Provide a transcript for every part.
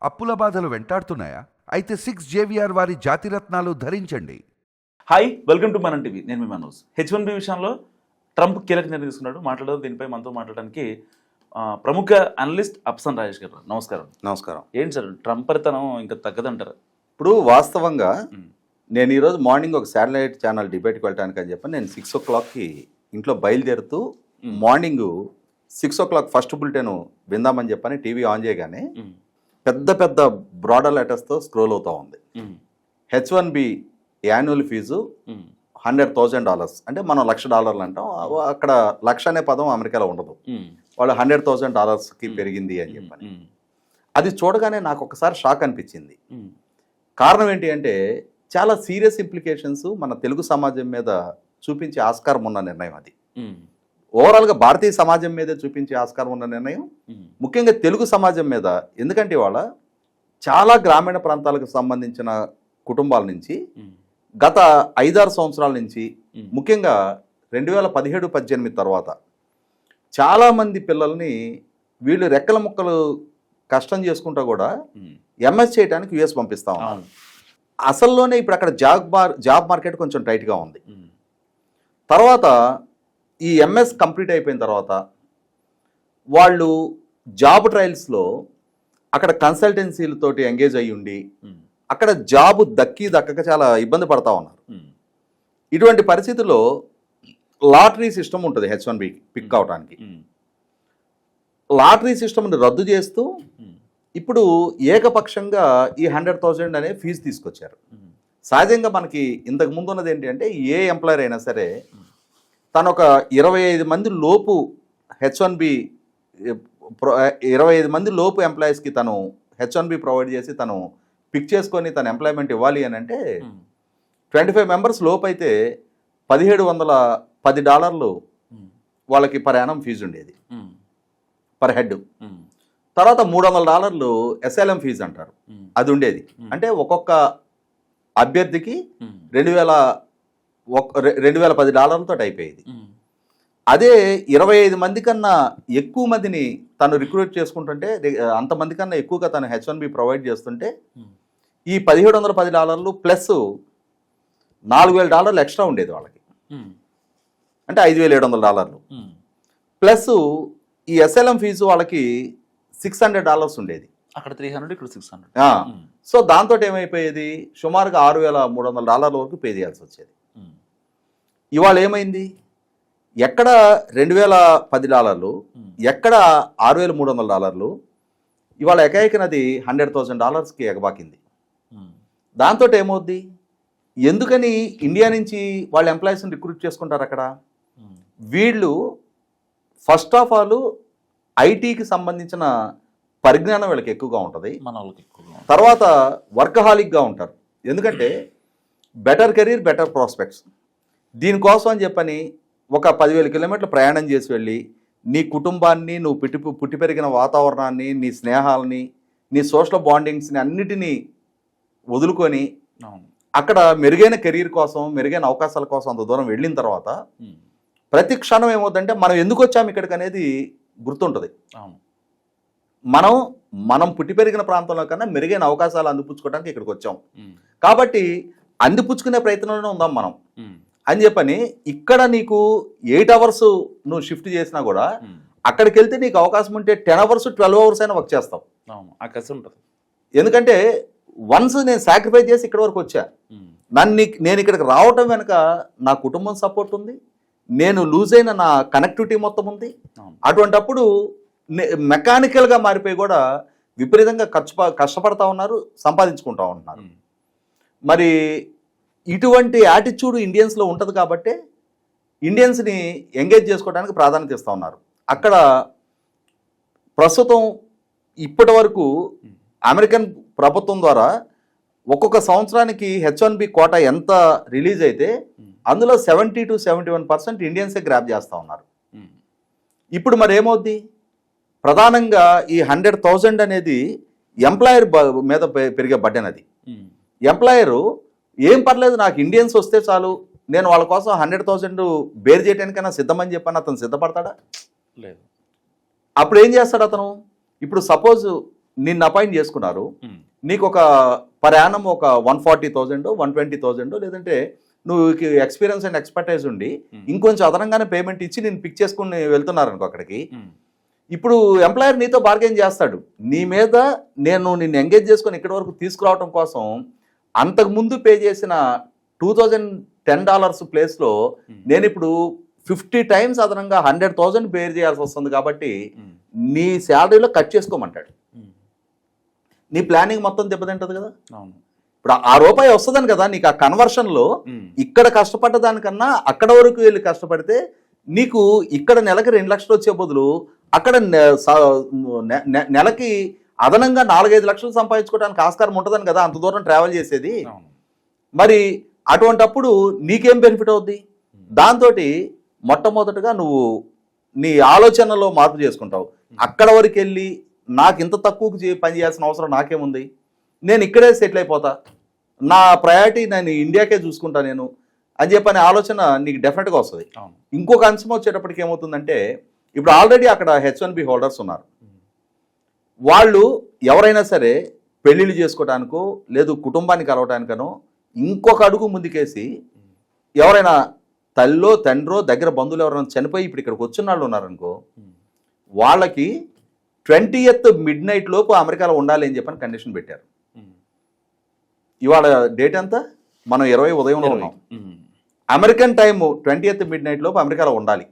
అప్పుల బాధలు వెంటాడుతున్నాయా? అయితే 6 JVR వారి జాతిరత్నాలు ధరించండి. హాయ్, వెల్కమ్ టు మనం టీవీ. నేను మీ మనోజ్. H1B విషయంలో ట్రంప్ కీలక నిర్ణయం తీసుకున్నాడు. మాట్లాడదు దీనిపై మనతో మాట్లాడడానికి ప్రముఖ అనలిస్ట్ అప్సన్ రాజేష్ గారు. నమస్కారం. నమస్కారం. ఏంటి సార్ ట్రంప్ పరితనం ఇంకా తగ్గదంటారా? ఇప్పుడు వాస్తవంగా నేను ఈరోజు మార్నింగ్ ఒక శాటిలైట్ ఛానల్ డిబేట్కి వెళ్ళడానికి అని చెప్పి నేను 6 o'clockకి ఇంట్లో బయలుదేరుతూ మార్నింగ్ 6 o'clock ఫస్ట్ బులెటిన్ విందామని చెప్పని టీవీ ఆన్ చేయగానే పెద్ద పెద్ద బ్రాడర్ లెటర్స్తో స్క్రోల్ అవుతూ ఉంది. H1B యాన్యువల్ ఫీజు $100,000, అంటే మనం $1,00,000 అంటాం. అక్కడ లక్ష అనే పదం అమెరికాలో ఉండదు. వాళ్ళు $100,000కి పెరిగింది అని చెప్పని అది చూడగానే నాకు ఒకసారి షాక్ అనిపించింది. కారణం ఏంటి అంటే చాలా సీరియస్ ఇంప్లికేషన్స్ మన తెలుగు సమాజం మీద చూపించే ఆస్కారం ఉన్న నిర్ణయం అది. ఓవరాల్గా భారతీయ సమాజం మీదే చూపించే ఆస్కారం ఉన్న నిర్ణయం, ముఖ్యంగా తెలుగు సమాజం మీద. ఎందుకంటే ఇవాళ చాలా గ్రామీణ ప్రాంతాలకు సంబంధించిన కుటుంబాల నుంచి గత 5-6 సంవత్సరాల నుంచి, ముఖ్యంగా 2017-18 తర్వాత చాలామంది పిల్లల్ని వీళ్ళు రెక్కల ముక్కలు కష్టం చేసుకుంటా కూడా ఎంఎస్ చేయడానికి యుఎస్ పంపిస్తా ఉన్నారు. అసల్లోనే ఇప్పుడు అక్కడ జాబ్ మార్కెట్ కొంచెం టైట్గా ఉంది. తర్వాత ఈ ఎంఎస్ కంప్లీట్ అయిపోయిన తర్వాత వాళ్ళు జాబ్ ట్రయల్స్లో అక్కడ కన్సల్టెన్సీలతోటి ఎంగేజ్ అయ్యి ఉండి అక్కడ జాబ్ దక్కక చాలా ఇబ్బంది పడతా ఉన్నారు. ఇటువంటి పరిస్థితుల్లో లాటరీ సిస్టమ్ ఉంటుంది H1B పిక్ అవడానికి. లాటరీ సిస్టమ్ని రద్దు చేస్తూ ఇప్పుడు ఏకపక్షంగా ఈ 100,000 అనే ఫీజు తీసుకొచ్చారు. సహజంగా మనకి ఇంతకు ముందు ఉన్నది ఏంటి అంటే ఏ ఎంప్లాయర్ అయినా సరే తను ఒక 25 మంది లోపు H1B 25 మంది లోపు ఎంప్లాయీస్కి తను H1B ప్రొవైడ్ చేసి తను పిక్ చేసుకొని తన ఎంప్లాయ్మెంట్ ఇవ్వాలి అని అంటే 25 మెంబర్స్ లోపు అయితే $1,710 వాళ్ళకి పర్ యానం ఫీజు ఉండేది పర్ హెడ్. తర్వాత $300 SLM ఫీజు అంటారు, అది ఉండేది. అంటే ఒక్కొక్క అభ్యర్థికి $2,010తో అయిపోయేది. అదే 25 మంది కన్నా ఎక్కువ మందిని తను రిక్రూట్ చేసుకుంటుంటే, అంతమంది కన్నా ఎక్కువగా తను H1B ప్రొవైడ్ చేస్తుంటే ఈ $1,710 ప్లస్ $4,000 ఎక్స్ట్రా ఉండేది వాళ్ళకి, అంటే $5,700 ప్లస్ ఈ SLM ఫీజు వాళ్ళకి $600 ఉండేది. అక్కడ 300, ఇక్కడ 600. సో దాంతో ఏమైపోయేది, సుమారుగా $6,300 వరకు పే చేయాల్సి వచ్చేది. ఇవాళ ఏమైంది, ఎక్కడ $2,010, ఎక్కడ $6,300, ఇవాళ ఏకైకనది $100,000కి ఎగబాకింది. దాంతో ఏమవుద్ది, ఎందుకని ఇండియా నుంచి వాళ్ళ ఎంప్లాయీస్ని రిక్రూట్ చేసుకుంటారు అక్కడ? వీళ్ళు ఫస్ట్ ఆఫ్ ఆల్ ఐటీకి సంబంధించిన పరిజ్ఞానం వీళ్ళకి ఎక్కువగా ఉంటుంది. తర్వాత వర్కహాలిక్గా ఉంటారు. ఎందుకంటే బెటర్ కెరీర్, బెటర్ ప్రాస్పెక్ట్స్. దీనికోసం అని చెప్పని ఒక 10,000 కిలోమీటర్లు ప్రయాణం చేసి వెళ్ళి నీ కుటుంబాన్ని, నువ్వు పుట్టి పెరిగిన వాతావరణాన్ని, నీ స్నేహాలని, నీ సోషల్ బాండింగ్స్ని అన్నిటినీ వదులుకొని అక్కడ మెరుగైన కెరీర్ కోసం, మెరుగైన అవకాశాల కోసం అంత దూరం వెళ్ళిన తర్వాత ప్రతి క్షణం ఏమవుతుందంటే మనం ఎందుకు వచ్చాము ఇక్కడికి అనేది గుర్తుంటుంది. మనం పుట్టి పెరిగిన ప్రాంతంలో కన్నా మెరుగైన అవకాశాలు అందిపుచ్చుకోవడానికి ఇక్కడికి వచ్చాం. కాబట్టి అందిపుచ్చుకునే ప్రయత్నంలోనే ఉందాం మనం అని చెప్పని ఇక్కడ నీకు 8 hours నువ్వు షిఫ్ట్ చేసినా కూడా అక్కడికి వెళ్తే నీకు అవకాశం ఉంటే 10 hours, 12 hours అయినా వర్క్ చేస్తావు. ఎందుకంటే వన్స్ నేను సాక్రిఫైస్ చేసి ఇక్కడి వరకు వచ్చా, నేను ఇక్కడికి రావటం వెనక నా కుటుంబం సపోర్ట్ ఉంది, నేను లూజ్ అయిన నా కనెక్టివిటీ మొత్తం ఉంది. అటువంటప్పుడు మెకానికల్గా మారిపోయి కూడా విపరీతంగా కష్టపడతా ఉన్నారు, సంపాదించుకుంటా ఉంటున్నారు. మరి ఇటువంటి యాటిట్యూడ్ ఇండియన్స్లో ఉంటుంది కాబట్టి ఇండియన్స్ని ఎంగేజ్ చేసుకోవడానికి ప్రాధాన్యత ఇస్తూ ఉన్నారు. అక్కడ ప్రస్తుతం ఇప్పటి వరకు అమెరికన్ ప్రభుత్వం ద్వారా ఒక్కొక్క సంవత్సరానికి H1B కోటా ఎంత రిలీజ్ అయితే అందులో 70 to 71% ఇండియన్సే గ్రాప్ చేస్తూ ఉన్నారు. ఇప్పుడు మరి ఏమవుద్ది, ప్రధానంగా ఈ 100,000 అనేది ఎంప్లాయర్ మీద పెరిగే బడ్డెన్. అది ఎంప్లాయరు ఏం పర్లేదు నాకు ఇండియన్స్ వస్తే చాలు, నేను వాళ్ళ కోసం 100,000 బేర్ చేయడానికైనా సిద్ధమని చెప్పని అతను సిద్ధపడతాడా? లేదు. అప్పుడు ఏం చేస్తాడు అతను? ఇప్పుడు సపోజ్ నిన్ను అపాయింట్ చేసుకున్నారు, నీకు ఒక పర్ యానం ఒక 140,000 120,000 లేదంటే నువ్వు ఎక్స్పీరియన్స్ అండ్ ఎక్స్పర్టైజ్ ఉండి ఇంకొంచెం అదనంగానే పేమెంట్ ఇచ్చి నేను పిక్ చేసుకుని వెళ్తున్నారు అనుకో అక్కడికి. ఇప్పుడు ఎంప్లాయర్ నీతో బార్గెన్ చేస్తాడు, నీ మీద నేను నిన్ను ఎంగేజ్ చేసుకొని ఇక్కడి వరకు తీసుకురావడం కోసం అంతకుముందు పే చేసిన $2,010 ప్లేస్లో నేను ఇప్పుడు 50 times అదనంగా 100,000 బేర్ చేయాల్సి వస్తుంది కాబట్టి నీ శాలరీలో కట్ చేసుకోమంటాడు. నీ ప్లానింగ్ మొత్తం దెబ్బతింటది కదా. ఇప్పుడు ఆ రూపాయి వస్తుందని కదా నీకు ఆ కన్వర్షన్లో ఇక్కడ కష్టపడ్డ దానికన్నా అక్కడ వరకు వెళ్ళి కష్టపడితే నీకు ఇక్కడ నెలకి 2 లక్షలు వచ్చే బదులు అక్కడ నెలకి అదనంగా 4-5 లక్షలు సంపాదించుకోవడానికి ఆస్కారం ఉంటుందని కదా అంత దూరం ట్రావెల్ చేసేది. మరి అటువంటప్పుడు నీకేం బెనిఫిట్ అవుద్ది? దాంతో మొట్టమొదటిగా నువ్వు నీ ఆలోచనలో మార్పు చేసుకుంటావు. అక్కడ వరకు వెళ్ళి నాకు ఇంత తక్కువకు పని చేయాల్సిన అవసరం నాకేముంది, నేను ఇక్కడే సెటిల్ అయిపోతా, నా ప్రయారిటీ నేను ఇండియాకే చూసుకుంటా నేను అని చెప్పని ఆలోచన నీకు డెఫినెట్గా వస్తుంది. ఇంకొక అంశం వచ్చేటప్పటికి ఏమవుతుందంటే ఇప్పుడు ఆల్రెడీ అక్కడ H1B హోల్డర్స్ ఉన్నారు. వాళ్ళు ఎవరైనా సరే పెళ్ళిళ్ళు చేసుకోవడానికో లేదు కుటుంబాన్ని కలవటానికనో ఇంకొక అడుగు ముందుకేసి ఎవరైనా తల్లో తండ్రో దగ్గర బంధువులు ఎవరైనా చనిపోయి ఇప్పుడు ఇక్కడికి వచ్చిన వాళ్ళు ఉన్నారనుకో వాళ్ళకి 20th midnight లోపు అమెరికాలో ఉండాలి అని చెప్పని కండిషన్ పెట్టారు. ఇవాళ డేట్ ఎంత? మనం 20 ఉదయంలో ఉన్నాం. అమెరికన్ టైం 20th midnight లోపు అమెరికాలో ఉండాలి.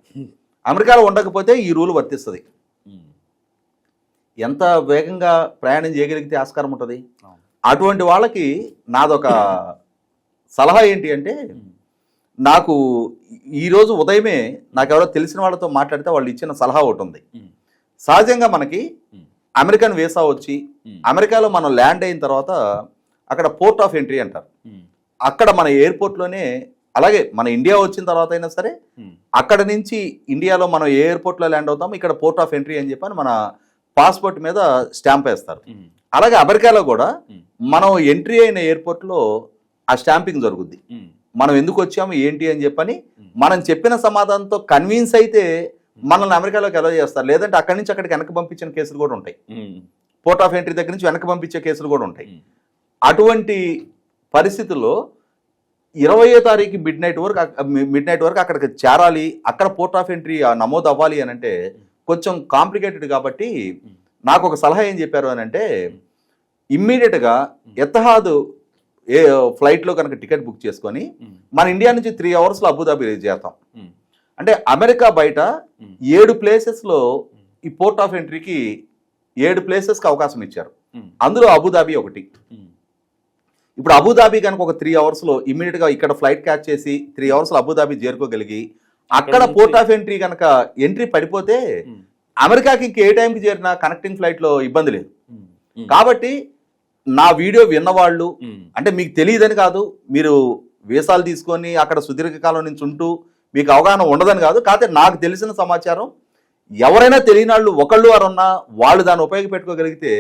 అమెరికాలో ఉండకపోతే ఈ రూల్ వర్తిస్తుంది. ఎంత వేగంగా ప్రయాణం చేయగలిగితే ఆస్కారం ఉంటుంది. అటువంటి వాళ్ళకి నాదొక సలహా ఏంటి అంటే నాకు ఈరోజు ఉదయమే నాకు ఎవరో తెలిసిన వాళ్ళతో మాట్లాడితే వాళ్ళు ఇచ్చిన సలహా ఒకటి ఉంది. సహజంగా మనకి అమెరికన్ వీసా వచ్చి అమెరికాలో మనం ల్యాండ్ అయిన తర్వాత అక్కడ పోర్ట్ ఆఫ్ ఎంట్రీ అంటారు. అక్కడ మన ఎయిర్పోర్ట్లోనే అలాగే మన ఇండియా వచ్చిన తర్వాత అయినా సరే అక్కడ నుంచి ఇండియాలో మనం ఏ ఎయిర్పోర్ట్లో ల్యాండ్ అవుతామో ఇక్కడ పోర్ట్ ఆఫ్ ఎంట్రీ అని చెప్పని మన పాస్పోర్ట్ మీద స్టాంప్ వేస్తారు. అలాగే అమెరికాలో కూడా మనం ఎంట్రీ అయిన ఎయిర్పోర్ట్లో ఆ స్టాంపింగ్ జరుగుద్ది. మనం ఎందుకు వచ్చాము ఏంటి అని చెప్పని మనం చెప్పిన సమాధానంతో కన్విన్స్ అయితే మనల్ని అమెరికాలోకి ఎలా చేస్తారు. లేదంటే అక్కడి నుంచి అక్కడికి వెనక్కి పంపించిన కేసులు కూడా ఉంటాయి. పోర్ట్ ఆఫ్ ఎంట్రీ దగ్గర నుంచి వెనక్కి పంపించే కేసులు కూడా ఉంటాయి. అటువంటి పరిస్థితుల్లో 20వ తారీఖు మిడ్ నైట్ వరకు అక్కడికి చేరాలి, అక్కడ పోర్ట్ ఆఫ్ ఎంట్రీ నమోదు అవ్వాలి అని అంటే కొంచెం కాంప్లికేటెడ్. కాబట్టి నాకు ఒక సలహా ఏం చెప్పారు అని అంటే ఇమ్మీడియట్గా ఎతహాద్ ఫ్లైట్లో కనుక టికెట్ బుక్ చేసుకొని మన ఇండియా నుంచి 3 hours అబుదాబి చేస్తాం. అంటే అమెరికా బయట 7 ప్లేసెస్లో ఈ పోర్ట్ ఆఫ్ ఎంట్రీకి 7 ప్లేసెస్కి అవకాశం ఇచ్చారు. అందులో అబుదాబి ఒకటి. ఇప్పుడు అబుదాబి కనుక ఒక 3 hours ఇమ్మీడియట్గా ఇక్కడ ఫ్లైట్ క్యాచ్ చేసి 3 hours అబుదాబి చేరుకోగలిగి అక్కడ పోర్ట్ ఆఫ్ ఎంట్రీ కనుక ఎంట్రీ పడిపోతే అమెరికాకి ఇంక ఏ టైంకి చేరినా కనెక్టింగ్ ఫ్లైట్లో ఇబ్బంది లేదు. కాబట్టి నా వీడియో విన్నవాళ్ళు అంటే మీకు తెలియదని కాదు, మీరు వీసాలు తీసుకొని అక్కడ సుదీర్ఘకాలం నుంచి ఉంటూ మీకు అవగాహన ఉండదని కాదు, కాకపోతే నాకు తెలిసిన సమాచారం ఎవరైనా తెలియని వాళ్ళు ఒకళ్ళు వారు ఉన్నా వాళ్ళు దాన్ని ఉపయోగపెట్టుకోగలిగితే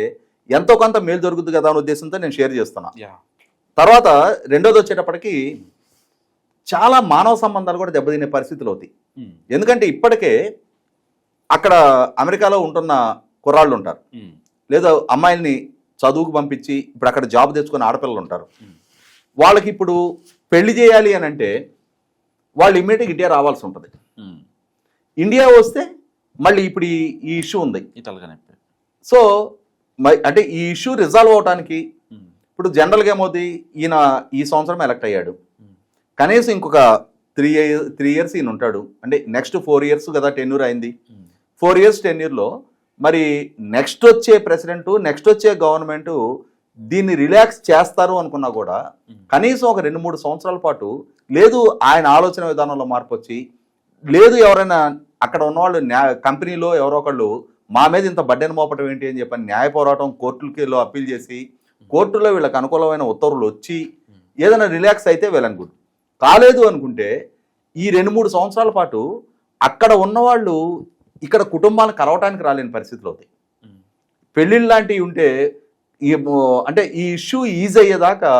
ఎంతో కొంత మేలు జరుగుతుంది కదా అనే ఉద్దేశంతో నేను షేర్ చేస్తున్నా. తర్వాత రెండోది వచ్చేటప్పటికి చాలా మానవ సంబంధాలు కూడా దెబ్బతినే పరిస్థితులు అవుతాయి. ఎందుకంటే ఇప్పటికే అక్కడ అమెరికాలో ఉంటున్న కుర్రాళ్ళు ఉంటారు, లేదా అమ్మాయిల్ని చదువుకు పంపించి ఇప్పుడు అక్కడ జాబ్ తెచ్చుకున్న ఆడపిల్లలు ఉంటారు. వాళ్ళకి ఇప్పుడు పెళ్లి చేయాలి అని అంటే వాళ్ళు ఇమ్మీడియట్గా ఇండియా రావాల్సి ఉంటుంది. ఇండియా వస్తే మళ్ళీ ఇప్పుడు ఈ ఇష్యూ ఉంది. సో అంటే ఈ ఇష్యూ రిజాల్వ్ అవడానికి ఇప్పుడు జనరల్గా ఏమవుతుంది, ఈయన ఈ సంవత్సరం ఎలక్ట్ అయ్యాడు, కనీసం ఇంకొక 3 years ఈయన ఉంటాడు. అంటే నెక్స్ట్ 4 years కదా టెన్యూర్ అయింది. 4 years టెన్యూర్లో మరి నెక్స్ట్ వచ్చే ప్రెసిడెంట్ నెక్స్ట్ వచ్చే గవర్నమెంట్ దీన్ని రిలాక్స్ చేస్తారు అనుకున్నా కూడా కనీసం ఒక 2-3 సంవత్సరాల పాటు లేదు ఆయన ఆలోచన విధానంలో మార్పు వచ్చి, లేదు ఎవరైనా అక్కడ ఉన్నవాళ్ళు కంపెనీలో ఎవరో ఒకళ్ళు మా మీద ఇంత బడ్డెన్ మోపటం ఏంటి అని చెప్పని న్యాయ పోరాటం కోర్టులకి అప్పీల్ చేసి కోర్టులో వీళ్ళకి అనుకూలమైన ఉత్తర్వులు వచ్చి ఏదైనా రిలాక్స్ అయితే వెల్ అండ్ గుడ్. కాలేదు అనుకుంటే ఈ 2-3 సంవత్సరాల పాటు అక్కడ ఉన్నవాళ్ళు ఇక్కడ కుటుంబాలను కలవటానికి రాలేని పరిస్థితులు అవుతాయి. పెళ్ళిళ్ళు లాంటివి ఉంటే అంటే ఈ ఇష్యూ ఈజీ అయ్యేదాకా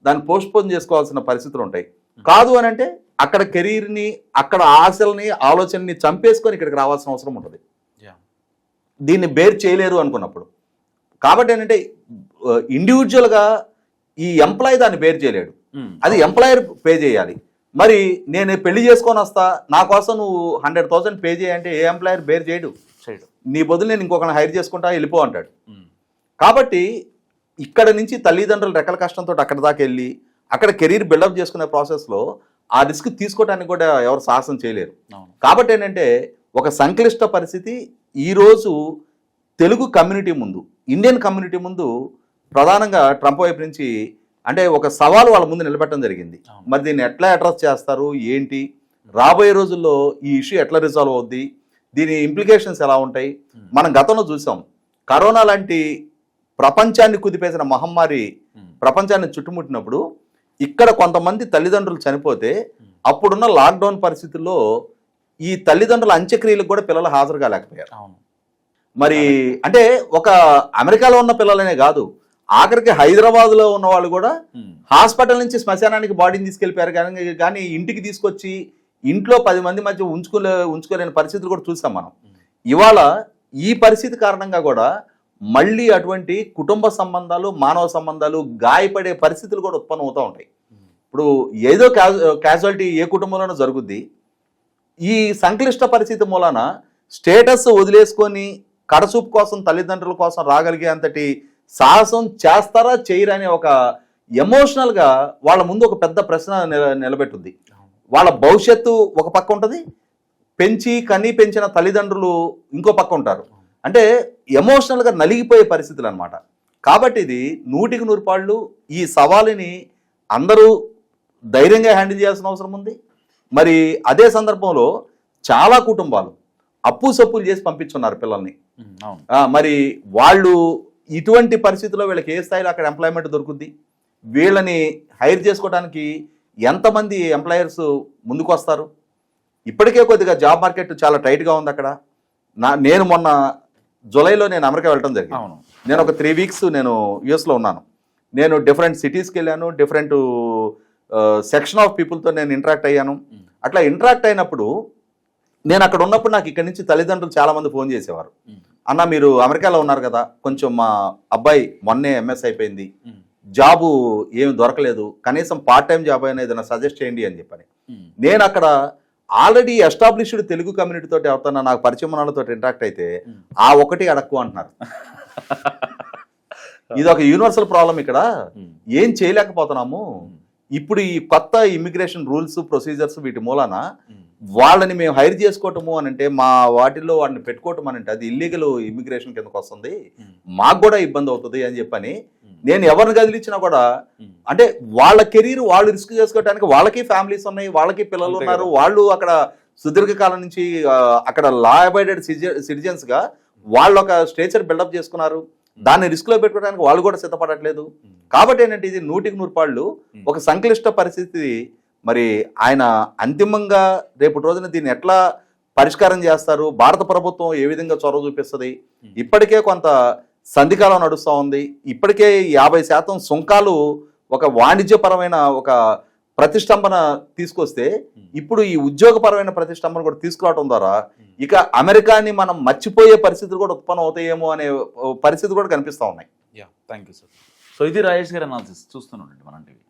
దాన్ని పోస్ట్పోన్ చేసుకోవాల్సిన పరిస్థితులు ఉంటాయి. కాదు అని అంటే అక్కడ కెరీర్ని అక్కడ ఆశల్ని ఆలోచనని చంపేసుకొని ఇక్కడికి రావాల్సిన అవసరం ఉంటుంది. దీన్ని బేర్ చేయలేరు అనుకున్నప్పుడు కాబట్టి ఏంటంటే ఇండివిజువల్గా ఈ ఎంప్లాయీ దాన్ని బేర్ చేయలేడు, అది ఎంప్లాయర్ పే చేయాలి. మరి నేను పెళ్లి చేసుకొని వస్తా, నా కోసం నువ్వు 100,000 పే చేయంటే ఏ ఎంప్లాయర్ బేర్ చేయడు. నీ బదులు నేను ఇంకొకరిని హైర్ చేసుకుంటా వెళ్ళిపో అంటాడు. కాబట్టి ఇక్కడ నుంచి తల్లిదండ్రులు రెక్కల కష్టంతో అక్కడ దాకా వెళ్ళి అక్కడ కెరీర్ బిల్డప్ చేసుకునే ప్రాసెస్లో ఆ రిస్క్ తీసుకోవడానికి కూడా ఎవరు సాహసం చేయలేరు. కాబట్టి ఏంటంటే ఒక సంక్లిష్ట పరిస్థితి ఈరోజు తెలుగు కమ్యూనిటీ ముందు, ఇండియన్ కమ్యూనిటీ ముందు ప్రధానంగా ట్రంప్ వైపు నుంచి అంటే ఒక సవాలు వాళ్ళ ముందు నిలబెట్టడం జరిగింది. మరి దీన్ని ఎట్లా అడ్రస్ చేస్తారు, ఏంటి, రాబోయే రోజుల్లో ఈ ఇష్యూ ఎట్లా రిజాల్వ్ అవుద్ది, దీని ఇంప్లికేషన్స్ ఎలా ఉంటాయి. మనం గతంలో చూసాం, కరోనా లాంటి ప్రపంచాన్ని కుదిపేసిన మహమ్మారి ప్రపంచాన్ని చుట్టుముట్టినప్పుడు ఇక్కడ కొంతమంది తల్లిదండ్రులు చనిపోతే అప్పుడున్న లాక్డౌన్ పరిస్థితుల్లో ఈ తల్లిదండ్రుల అంత్యక్రియలకు కూడా పిల్లలు హాజరు కాలేకపోయారు. మరి అంటే ఒక అమెరికాలో ఉన్న పిల్లలనే కాదు, ఆఖరికి హైదరాబాద్లో ఉన్న వాళ్ళు కూడా హాస్పిటల్ నుంచి శ్మశానానికి బాడీని తీసుకెళ్ళిపోయారు. కానీ ఇంటికి తీసుకొచ్చి ఇంట్లో 10 మంది మధ్య ఉంచుకోలేని పరిస్థితులు కూడా చూసాం మనం. ఇవాళ ఈ పరిస్థితి కారణంగా కూడా మళ్ళీ అటువంటి కుటుంబ సంబంధాలు, మానవ సంబంధాలు గాయపడే పరిస్థితులు కూడా ఉత్పన్నం అవుతూ ఉంటాయి. ఇప్పుడు ఏదో క్యాజువాలిటీ ఏ కుటుంబంలోనూ జరుగుద్ది. ఈ సంక్లిష్ట పరిస్థితి మూలాన స్టేటస్ వదిలేసుకొని కడసూపు కోసం తల్లిదండ్రుల కోసం రాగలిగే అంతటి సాహసం చేస్తారా చేయరా అనే ఒక ఎమోషనల్గా వాళ్ళ ముందు ఒక పెద్ద ప్రశ్న నిలబెట్టుద్ది. వాళ్ళ భవిష్యత్తు ఒక పక్క ఉంటుంది, పెంచిన తల్లిదండ్రులు ఇంకో పక్క ఉంటారు. అంటే ఎమోషనల్గా నలిగిపోయే పరిస్థితులు అనమాట. కాబట్టి ఇది 100కి 100 పాళ్ళు ఈ సవాలుని అందరూ ధైర్యంగా హ్యాండిల్ చేయాల్సిన అవసరం ఉంది. మరి అదే సందర్భంలో చాలా కుటుంబాలు అప్పు సప్పులు చేసి పంపించున్నారు పిల్లల్ని. మరి వాళ్ళు ఇటువంటి పరిస్థితుల్లో వీళ్ళకి ఏ స్థాయిలో అక్కడ ఎంప్లాయ్మెంట్ దొరుకుద్ది, వీళ్ళని హైర్ చేసుకోవడానికి ఎంతమంది ఎంప్లాయర్స్ ముందుకు వస్తారు. ఇప్పటికే కొద్దిగా జాబ్ మార్కెట్ చాలా టైట్గా ఉంది అక్కడ. నేను మొన్న జూలైలో నేను అమెరికా వెళ్ళడం జరిగింది. నేను ఒక 3 వీక్స్ నేను యుఎస్లో ఉన్నాను. నేను డిఫరెంట్ సిటీస్కి వెళ్ళాను, డిఫరెంట్ సెక్షన్ ఆఫ్ పీపుల్తో నేను ఇంటరాక్ట్ అయ్యాను. అట్లా ఇంటరాక్ట్ అయినప్పుడు నేను అక్కడ ఉన్నప్పుడు నాకు ఇక్కడ నుంచి తల్లిదండ్రులు చాలామంది ఫోన్ చేసేవారు. అన్న మీరు అమెరికాలో ఉన్నారు కదా, కొంచెం మా అబ్బాయి మొన్నే ఎంఎస్ అయిపోయింది, జాబు ఏమి దొరకలేదు, కనీసం పార్ట్ టైం జాబ్ అయినా ఏదైనా సజెస్ట్ చేయండి అని చెప్పని. నేను అక్కడ ఆల్రెడీ ఎస్టాబ్లిష్డ్ తెలుగు కమ్యూనిటీ తోటి ఎవరితో నాకు పరిచయం వాళ్ళతో ఇంటరాక్ట్ అయితే ఆ ఒకటి అడక్కు అంటున్నారు. ఇది ఒక యూనివర్సల్ ప్రాబ్లం. ఇక్కడ ఏం చేయలేకపోతున్నాము. ఇప్పుడు ఈ కొత్త ఇమ్మిగ్రేషన్ రూల్స్, ప్రొసీజర్స్ వీటి మూలాన వాళ్ళని మేము హైర్ చేసుకోవటము అని అంటే, మా వాటిల్లో వాడిని పెట్టుకోవటం అని అంటే అది ఇల్లీగల్ ఇమ్మిగ్రేషన్ కిందకు వస్తుంది, మాకు కూడా ఇబ్బంది అవుతుంది అని చెప్పని నేను ఎవరిని కదిలించినా కూడా అంటే వాళ్ళ కెరీర్ వాళ్ళు రిస్క్ చేసుకోవడానికి వాళ్ళకి ఫ్యామిలీస్ ఉన్నాయి, వాళ్ళకి పిల్లలు ఉన్నారు, వాళ్ళు అక్కడ సుదీర్ఘకాలం నుంచి అక్కడ లా అబైడెడ్ సిటిజన్స్గా వాళ్ళు ఒక స్టేచర్ బిల్డప్ చేసుకున్నారు. దాన్ని రిస్క్లో పెట్టుకోవడానికి వాళ్ళు కూడా సిద్ధపడట్లేదు. కాబట్టి ఏంటంటే ఇది 100కి 100 పాళ్ళు ఒక సంక్లిష్ట పరిస్థితి. మరి ఆయన అంతిమంగా రేపటి రోజున దీన్ని ఎట్లా పరిష్కారం చేస్తారు, భారత ప్రభుత్వం ఏ విధంగా చొరవ చూపిస్తుంది. ఇప్పటికే కొంత సంధికాలం నడుస్తూ ఉంది. ఇప్పటికే 50% సుంకాలు ఒక వాణిజ్యపరమైన ఒక ప్రతిష్టంభన తీసుకొస్తే ఇప్పుడు ఈ ఉద్యోగపరమైన ప్రతిష్టంభన కూడా తీసుకురావడం ద్వారా ఇక అమెరికాని మనం మర్చిపోయే పరిస్థితులు కూడా ఉత్పన్నం అవుతాయేమో అనే పరిస్థితి కూడా కనిపిస్తూ ఉన్నాయి. Thank you sir. సో ఇది రాజేష్ గారి అనాలిసిస్ చూస్తున్నాం మన టీవీ.